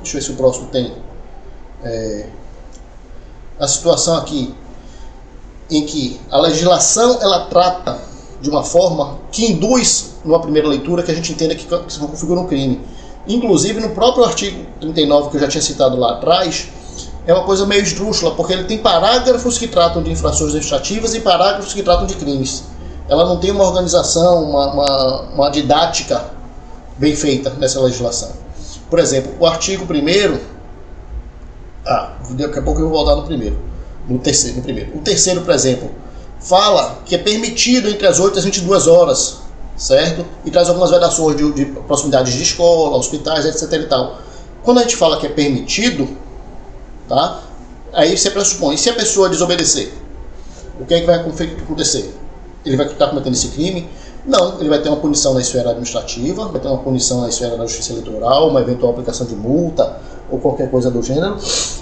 Deixa eu ver se o próximo tem. A situação aqui em que a legislação ela trata de uma forma que induz, numa primeira leitura, que a gente entenda que se configura um crime. Inclusive, no próprio artigo 39, que eu já tinha citado lá atrás, é uma coisa meio esdrúxula, porque ele tem parágrafos que tratam de infrações administrativas e parágrafos que tratam de crimes. Ela não tem uma organização, uma didática bem feita nessa legislação. Por exemplo, o artigo 1º, daqui a pouco eu vou voltar no primeiro. O terceiro, por exemplo, fala que é permitido entre as 8 e as 22 horas, certo? E traz algumas vedações de proximidades de escola, hospitais, etc. e tal. Quando a gente fala que é permitido, tá? Aí você pressupõe, e se a pessoa desobedecer? O que é que vai acontecer? Ele vai estar cometendo esse crime? Não, ele vai ter uma punição na esfera administrativa, vai ter uma punição na esfera da justiça eleitoral, uma eventual aplicação de multa ou qualquer coisa do gênero,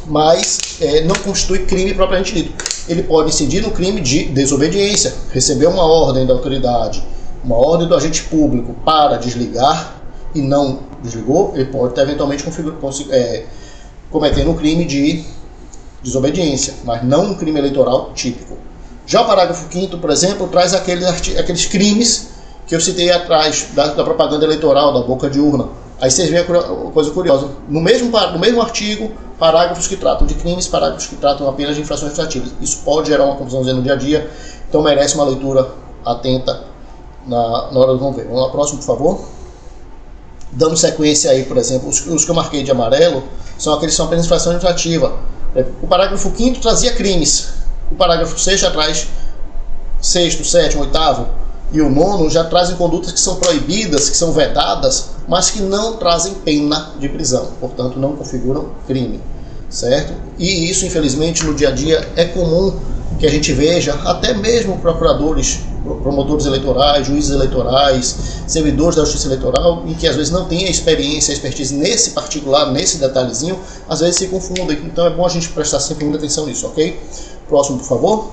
mas não constitui crime propriamente dito. Ele pode incidir no crime de desobediência, receber uma ordem da autoridade, uma ordem do agente público para desligar e não desligou, ele pode estar eventualmente cometendo um crime de desobediência, mas não um crime eleitoral típico. Já o parágrafo 5º, por exemplo, traz aqueles crimes que eu citei atrás, da propaganda eleitoral, da boca de urna. Aí vocês veem a coisa curiosa. No mesmo artigo, parágrafos que tratam de crimes, parágrafos que tratam apenas de infrações administrativas. Isso pode gerar uma confusãozinha no dia a dia, então merece uma leitura atenta na hora do vamos ver. Vamos lá, próximo, por favor. Dando sequência aí, por exemplo, os que eu marquei de amarelo são aqueles que são apenas infração administrativa. O parágrafo 5º trazia crimes. O parágrafo 6º atrás, 6º, 7º, 8º e o 9º já trazem condutas que são proibidas, que são vedadas, mas que não trazem pena de prisão, portanto não configuram crime, certo? E isso, infelizmente, no dia a dia é comum que a gente veja, até mesmo procuradores, promotores eleitorais, juízes eleitorais, servidores da justiça eleitoral, em que às vezes não tem a experiência, a expertise nesse particular, nesse detalhezinho, às vezes se confundem, então é bom a gente prestar sempre muita atenção nisso, ok? Próximo, por favor.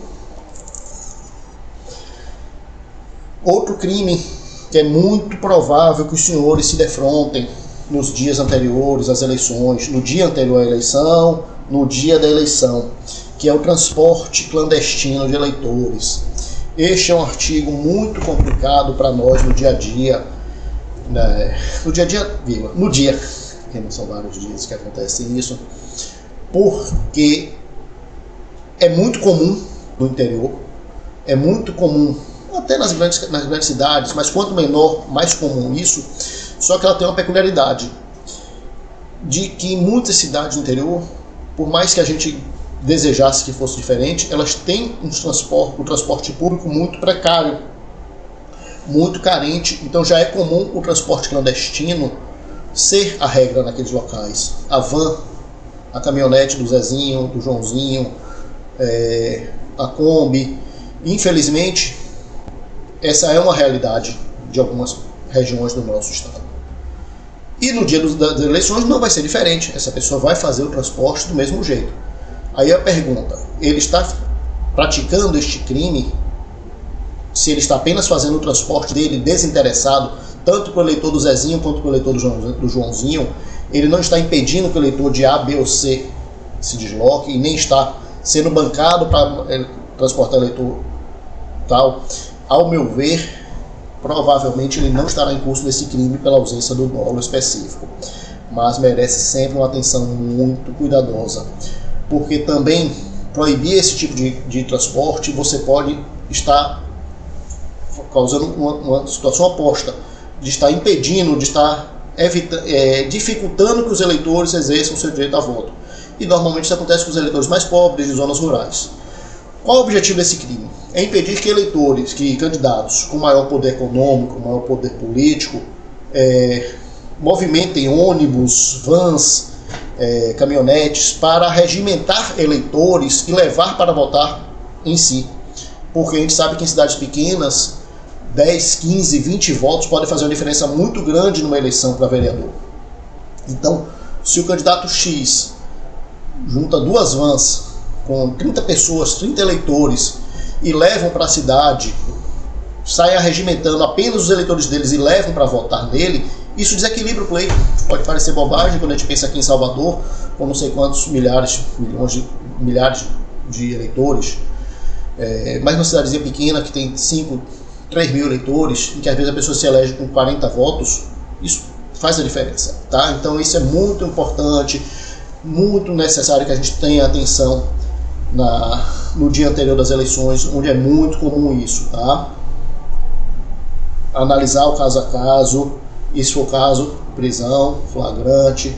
Outro crime que é muito provável que os senhores se defrontem nos dias anteriores às eleições, no dia anterior à eleição, no dia da eleição, que é o transporte clandestino de eleitores. Este é um artigo muito complicado para nós no dia a dia, no dia, porque não são vários dias que acontece isso, porque é muito comum no interior, é muito comum até nas grandes cidades, mas quanto menor, mais comum isso, só que ela tem uma peculiaridade, de que em muitas cidades do interior, por mais que a gente desejasse que fosse diferente, elas têm um transporte público muito precário, muito carente, então já é comum o transporte clandestino ser a regra naqueles locais. A van, a caminhonete do Zezinho, do Joãozinho, a Kombi, infelizmente, essa é uma realidade de algumas regiões do nosso estado. E no dia das eleições não vai ser diferente, essa pessoa vai fazer o transporte do mesmo jeito. Aí a pergunta, ele está praticando este crime, se ele está apenas fazendo o transporte dele desinteressado, tanto para o eleitor do Zezinho quanto para o eleitor do Joãozinho, ele não está impedindo que o eleitor de A, B ou C se desloque e nem está sendo bancado para transportar o eleitor tal. Ao meu ver, provavelmente ele não estará em curso desse crime pela ausência do dolo específico, mas merece sempre uma atenção muito cuidadosa, porque também proibir esse tipo de transporte, você pode estar causando uma situação oposta, de estar impedindo, de estar dificultando que os eleitores exerçam o seu direito a voto. E normalmente isso acontece com os eleitores mais pobres de zonas rurais. Qual o objetivo desse crime? É impedir que eleitores, que candidatos com maior poder econômico, maior poder político, movimentem ônibus, vans, caminhonetes para regimentar eleitores e levar para votar em si. Porque a gente sabe que em cidades pequenas, 10, 15, 20 votos podem fazer uma diferença muito grande numa eleição para vereador. Então, se o candidato X junta 2 vans com 30 pessoas, 30 eleitores, e levam para a cidade, saem arregimentando apenas os eleitores deles e levam para votar nele, Isso desequilibra o pleito. Pode parecer bobagem quando a gente pensa aqui em Salvador, com não sei quantos milhares de eleitores, mas uma cidadezinha pequena que tem 3 mil eleitores, e que às vezes a pessoa se elege com 40 votos, isso faz a diferença, tá? Então isso é muito importante, muito necessário que a gente tenha atenção no dia anterior das eleições, onde é muito comum isso, tá? Analisar o caso a caso, e se for o caso, prisão, flagrante,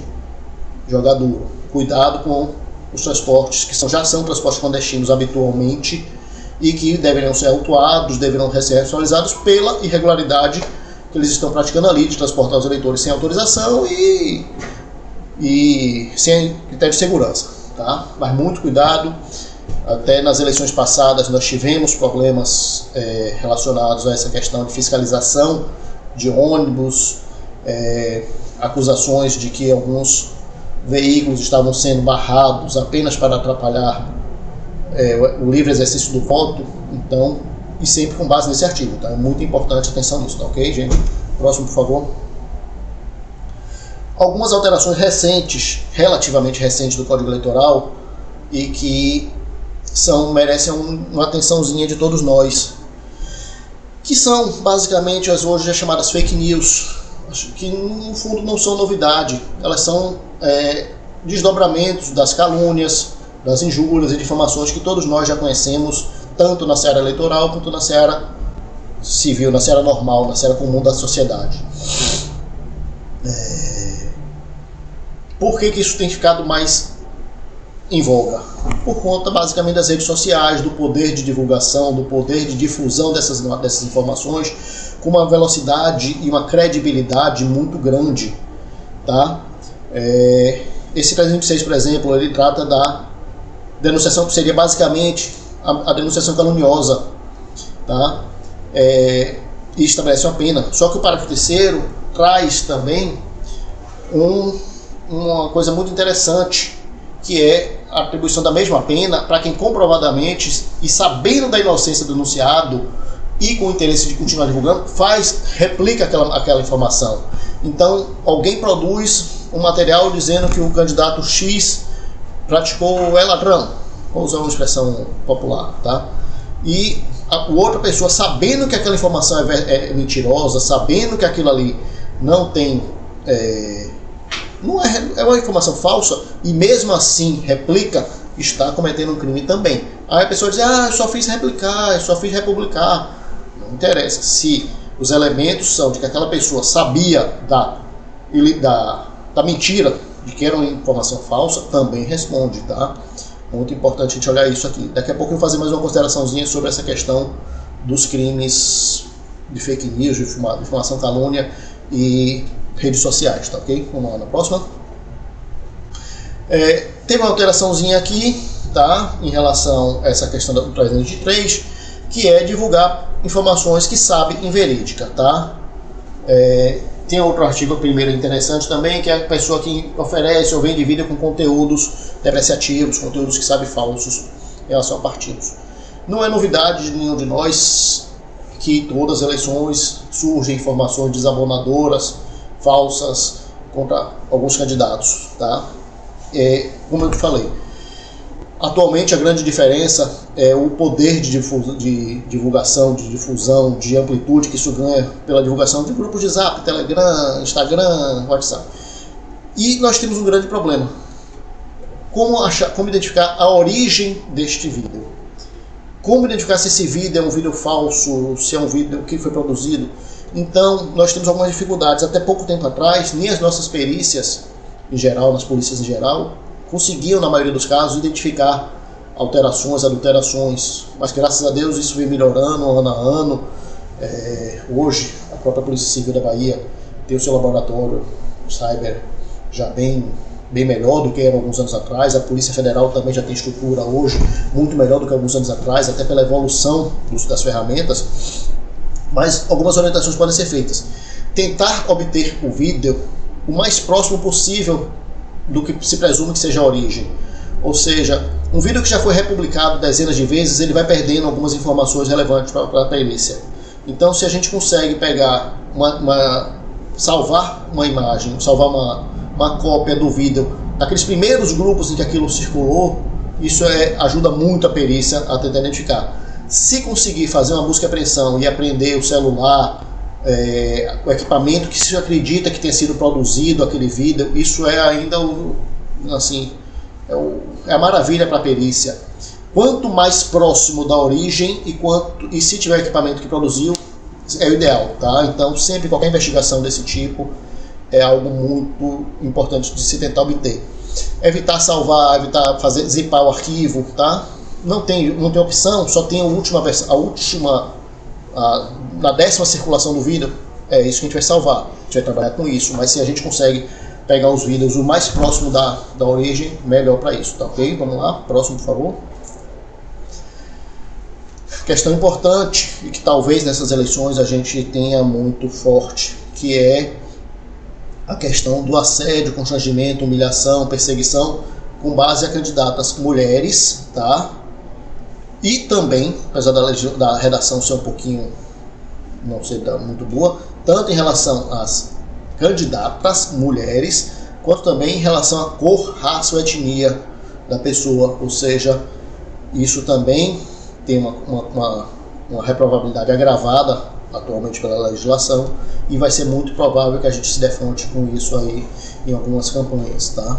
jogar duro. Cuidado com os transportes que já são transportes clandestinos habitualmente e que deveriam ser autuados, deveriam ser responsabilizados pela irregularidade que eles estão praticando ali de transportar os eleitores sem autorização e sem critério de segurança, tá? Mas muito cuidado. Até nas eleições passadas nós tivemos problemas relacionados a essa questão de fiscalização de ônibus, acusações de que alguns veículos estavam sendo barrados apenas para atrapalhar o livre exercício do voto. Então, e sempre com base nesse artigo, tá? É muito importante atenção nisso, tá ok, gente? Próximo, por favor. Algumas alterações recentes, relativamente recentes do Código Eleitoral, e que merecem uma atençãozinha de todos nós, que são basicamente as hoje chamadas fake news, que no fundo não são novidade, elas são desdobramentos das calúnias, das injúrias e difamações que todos nós já conhecemos, tanto na seara eleitoral quanto na seara civil, na seara normal, na seara comum da sociedade. Por que isso tem ficado mais em voga? Por conta basicamente das redes sociais, do poder de divulgação, do poder de difusão dessas informações com uma velocidade e uma credibilidade muito grande, tá? Esse 326, por exemplo, ele trata da denunciação, que seria basicamente a denunciação caluniosa, tá? E estabelece uma pena. Só que o parágrafo 3º traz também uma coisa muito interessante, que é a atribuição da mesma pena para quem comprovadamente e sabendo da inocência do denunciado e com o interesse de continuar divulgando, replica aquela informação. Então, alguém produz um material dizendo que o candidato X praticou ladrão, vou usar uma expressão popular, tá? E a outra pessoa, sabendo que aquela informação é mentirosa, sabendo que aquilo ali não tem... é uma informação falsa, e mesmo assim replica, está cometendo um crime também. Aí a pessoa diz, eu só fiz replicar, eu só fiz republicar. Não interessa. Se os elementos são de que aquela pessoa sabia da mentira, de que era uma informação falsa, também responde, tá? Muito importante a gente olhar isso aqui. Daqui a pouco eu vou fazer mais uma consideraçãozinha sobre essa questão dos crimes de fake news, de difamação, calúnia e redes sociais, tá ok? Vamos lá na próxima. Tem uma alteraçãozinha aqui, tá? Em relação a essa questão do 323, que é divulgar informações que sabe inverídica, tá? Tem outro artigo primeiro interessante também, que é a pessoa que oferece ou vende vídeo com conteúdos depreciativos, conteúdos que sabe falsos em relação a partidos. Não é novidade de nenhum de nós que todas as eleições surgem informações desabonadoras, falsas contra alguns candidatos, tá? Como eu falei, atualmente a grande diferença é o poder de divulgação, de difusão, de amplitude que isso ganha pela divulgação de grupos de Zap, Telegram, Instagram, WhatsApp. E nós temos um grande problema. Como identificar a origem deste vídeo? Como identificar se esse vídeo é um vídeo falso, se é um vídeo que foi produzido? Então, nós temos algumas dificuldades. Até pouco tempo atrás, nem as nossas perícias, em geral, nas polícias em geral, conseguiam, na maioria dos casos, identificar alterações, adulterações. Mas, graças a Deus, isso vem melhorando ano a ano. Hoje, a própria Polícia Civil da Bahia tem o seu laboratório cyber já bem melhor do que era alguns anos atrás. A Polícia Federal também já tem estrutura hoje muito melhor do que alguns anos atrás, até pela evolução das ferramentas. Mas algumas orientações podem ser feitas. Tentar obter o vídeo o mais próximo possível do que se presume que seja a origem. Ou seja, um vídeo que já foi republicado dezenas de vezes, ele vai perdendo algumas informações relevantes para a perícia. Então, se a gente consegue pegar salvar uma imagem, salvar uma cópia do vídeo daqueles primeiros grupos em que aquilo circulou, isso ajuda muito a perícia a tentar identificar. Se conseguir fazer uma busca e apreensão e apreender o celular, o equipamento que se acredita que tenha sido produzido aquele vídeo, isso é ainda a maravilha para a perícia. Quanto mais próximo da origem e se tiver equipamento que produziu, é o ideal, tá? Então sempre qualquer investigação desse tipo é algo muito importante de se tentar obter. Evitar salvar, evitar zipar o arquivo, tá? Não tem opção, só tem a última versão, na 10ª circulação do vídeo, é isso que a gente vai salvar. A gente vai trabalhar com isso, mas se a gente consegue pegar os vídeos o mais próximo da origem, melhor para isso, tá ok? Vamos lá, próximo, por favor. Questão importante e que talvez nessas eleições a gente tenha muito forte, que é a questão do assédio, constrangimento, humilhação, perseguição com base a candidatas mulheres, tá? E também, apesar da redação ser um pouquinho, não ser muito boa, tanto em relação às candidatas mulheres, quanto também em relação à cor, raça ou etnia da pessoa, ou seja, isso também tem uma reprovabilidade agravada atualmente pela legislação e vai ser muito provável que a gente se defronte com isso aí em algumas campanhas, tá?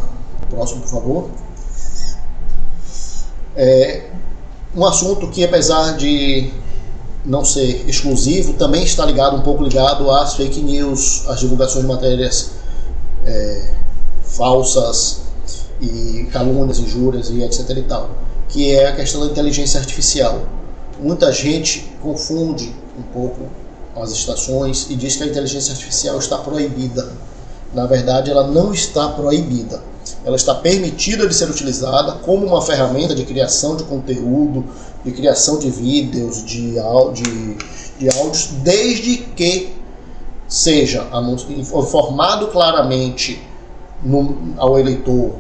Próximo, por favor. Um assunto que, apesar de não ser exclusivo, também está um pouco ligado às fake news, às divulgações de matérias falsas e calúnias, injúrias e etc e tal, que é a questão da inteligência artificial. Muita gente confunde um pouco as estações e diz que a inteligência artificial está proibida. Na verdade, ela não está proibida. Ela está permitida de ser utilizada como uma ferramenta de criação de conteúdo, de criação de vídeos, de áudios, desde que seja informado claramente ao eleitor,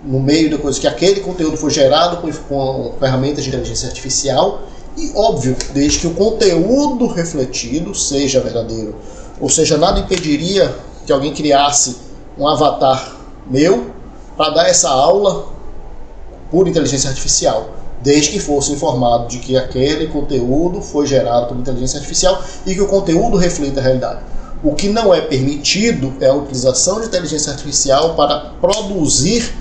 no meio da coisa, que aquele conteúdo foi gerado com ferramentas de inteligência artificial e, óbvio, desde que o conteúdo refletido seja verdadeiro. Ou seja, nada impediria que alguém criasse um avatar meu para dar essa aula por inteligência artificial, desde que fosse informado de que aquele conteúdo foi gerado por inteligência artificial e que o conteúdo reflita a realidade. O que não é permitido é a utilização de inteligência artificial para produzir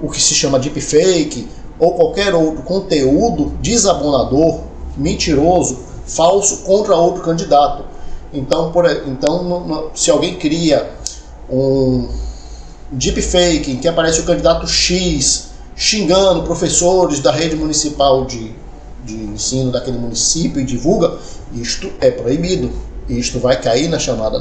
o que se chama deepfake ou qualquer outro conteúdo desabonador, mentiroso, falso contra outro candidato. Então, se alguém cria um deepfake em que aparece o candidato X xingando professores da rede municipal de ensino daquele município e divulga, isto é proibido. Isto vai cair na chamada,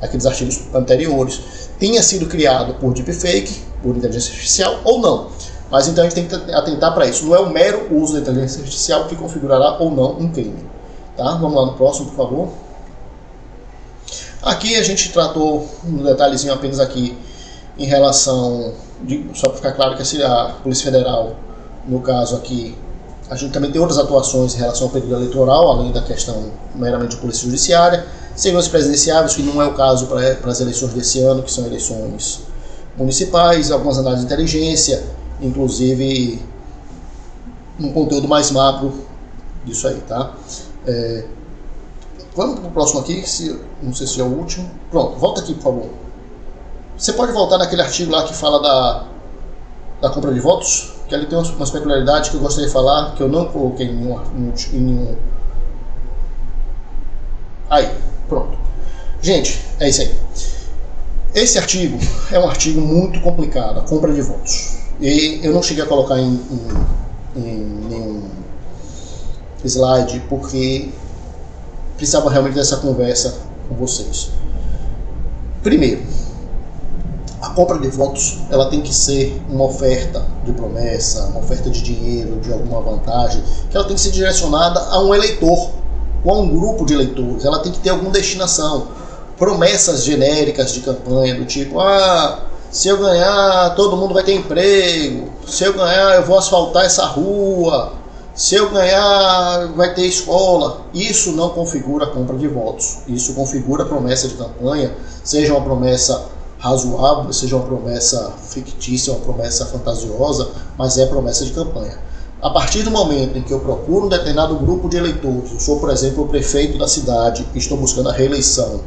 naqueles artigos anteriores. Tenha sido criado por deepfake, por inteligência artificial ou não. Mas então a gente tem que atentar para isso. Não é o mero uso da inteligência artificial que configurará ou não um crime. Tá? Vamos lá no próximo, por favor. Aqui a gente tratou um detalhezinho apenas aqui em relação, só para ficar claro que a Polícia Federal, no caso aqui, a gente também tem outras atuações em relação ao período eleitoral, além da questão meramente de polícia judiciária, segurança presidenciáveis, que não é o caso para as eleições desse ano, que são eleições municipais, algumas análises de inteligência, inclusive um conteúdo mais macro disso aí, tá? Vamos para o próximo aqui, não sei se é o último. Pronto, volta aqui, por favor. Você pode voltar naquele artigo lá que fala da compra de votos? Que ali tem umas peculiaridades que eu gostaria de falar, que eu não coloquei em nenhum... Aí, pronto. Gente, é isso aí. Esse artigo é um artigo muito complicado, a compra de votos. E eu não cheguei a colocar em nenhum slide, porque precisava realmente dessa conversa com vocês. Primeiro, a compra de votos, ela tem que ser uma oferta de promessa, uma oferta de dinheiro, de alguma vantagem, que ela tem que ser direcionada a um eleitor ou a um grupo de eleitores. Ela tem que ter alguma destinação. Promessas genéricas de campanha do tipo, se eu ganhar todo mundo vai ter emprego, se eu ganhar eu vou asfaltar essa rua, Se eu ganhar, vai ter escola. Isso não configura compra de votos. Isso configura promessa de campanha, seja uma promessa razoável, seja uma promessa fictícia, uma promessa fantasiosa, mas é promessa de campanha. A partir do momento em que eu procuro um determinado grupo de eleitores, eu sou, por exemplo, o prefeito da cidade e estou buscando a reeleição,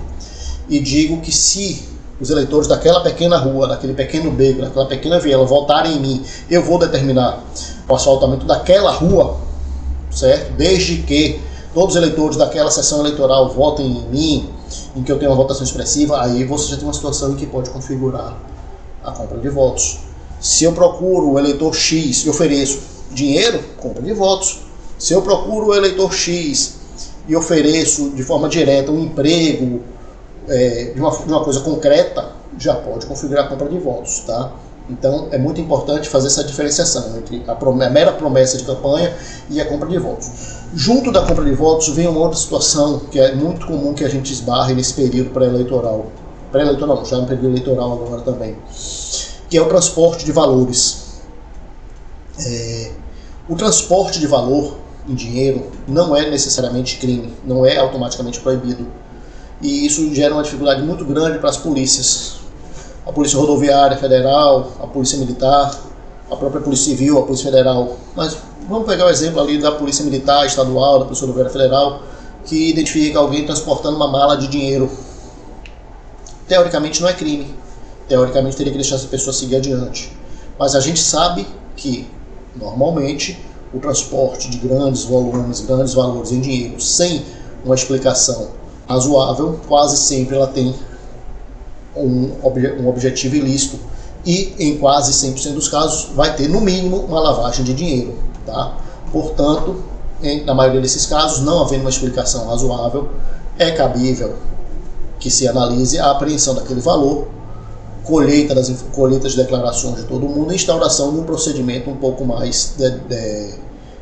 e digo que se os eleitores daquela pequena rua, daquele pequeno beco, daquela pequena viela votarem em mim, eu vou determinar o asfaltamento daquela rua, certo? Desde que todos os eleitores daquela sessão eleitoral votem em mim, em que eu tenho uma votação expressiva, aí você já tem uma situação em que pode configurar a compra de votos. Se eu procuro o eleitor X e ofereço dinheiro, compra de votos. Se eu procuro o eleitor X e ofereço de forma direta um emprego, de uma coisa concreta, já pode configurar a compra de votos, tá? Então é muito importante fazer essa diferenciação entre a mera promessa de campanha e a compra de votos. Junto da compra de votos vem uma outra situação que é muito comum que a gente esbarre nesse período pré-eleitoral, já no período eleitoral agora também, que é o transporte de valores. O transporte de valor em dinheiro não é necessariamente crime, não é automaticamente proibido. E isso gera uma dificuldade muito grande para as polícias. A Polícia Rodoviária Federal, a Polícia Militar, a própria Polícia Civil, a Polícia Federal. Mas vamos pegar o exemplo ali da Polícia Militar Estadual, da Polícia Rodoviária Federal, que identifica alguém transportando uma mala de dinheiro. Teoricamente não é crime. Teoricamente teria que deixar essa pessoa seguir adiante. Mas a gente sabe que, normalmente, o transporte de grandes volumes, grandes valores em dinheiro, sem uma explicação razoável, quase sempre ela tem um objetivo ilícito e em quase 100% dos casos vai ter no mínimo uma lavagem de dinheiro, tá? Portanto, na maioria desses casos, não havendo uma explicação razoável, é cabível que se analise a apreensão daquele valor, colheita de declarações de todo mundo e instauração de um procedimento um pouco mais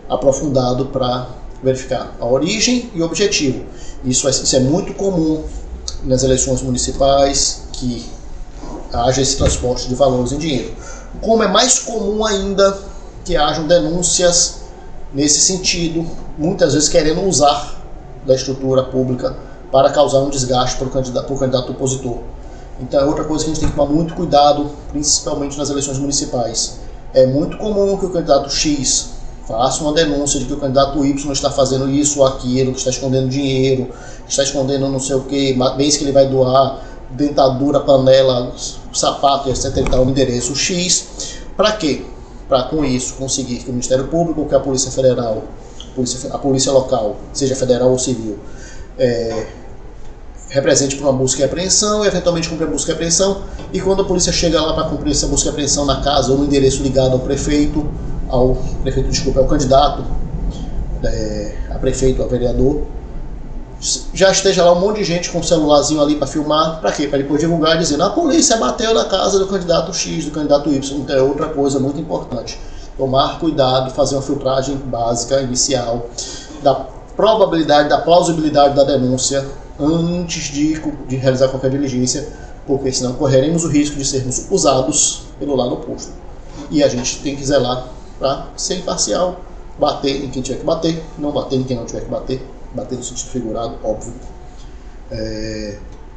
aprofundado para verificar a origem e o objetivo. Isso é muito comum nas eleições municipais, que haja esse transporte de valores em dinheiro. Como é mais comum ainda que hajam denúncias nesse sentido, muitas vezes querendo usar da estrutura pública para causar um desgaste para o candidato opositor. Então é outra coisa que a gente tem que tomar muito cuidado, principalmente nas eleições municipais. É muito comum que o candidato X faça uma denúncia de que o candidato Y está fazendo isso ou aquilo, que está escondendo dinheiro, que está escondendo não sei o que, bens que ele vai doar, dentadura, panela, sapato, etc. e tal, endereço X. Para quê? Para com isso conseguir que o Ministério Público, que a Polícia Federal, a Polícia Local, seja federal ou civil, represente para uma busca e apreensão e eventualmente cumprir a busca e apreensão, e quando a polícia chega lá para cumprir essa busca e apreensão na casa ou no endereço ligado ao candidato a prefeito, a vereador, já esteja lá um monte de gente com um celularzinho ali para filmar. Para quê? Para depois divulgar dizendo a polícia bateu na casa do candidato X, do candidato Y. Então é outra coisa muito importante, tomar cuidado, fazer uma filtragem básica, inicial, da probabilidade, da plausibilidade da denúncia antes de realizar qualquer diligência, porque senão correremos o risco de sermos usados pelo lado oposto. E a gente tem que zelar para ser imparcial, bater em quem tiver que bater, não bater em quem não tiver que bater no sentido figurado, óbvio,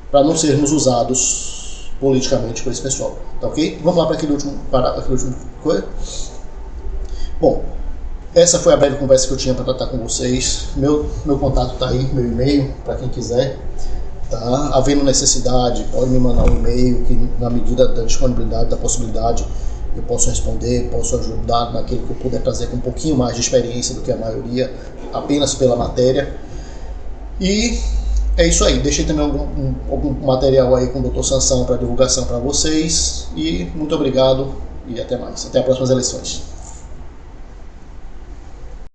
para não sermos usados politicamente por esse pessoal, tá ok? Vamos lá para aquele último coisa. Bom, essa foi a breve conversa que eu tinha para tratar com vocês. Meu contato está aí, meu e-mail, para quem quiser. Tá? Havendo necessidade, pode me mandar um e-mail que, na medida da disponibilidade, da possibilidade, eu posso responder, posso ajudar naquilo que eu puder trazer com um pouquinho mais de experiência do que a maioria, apenas pela matéria. E é isso aí. Deixei também algum material aí com o Dr. Sansão para divulgação para vocês. E muito obrigado e até mais. Até as próximas eleições.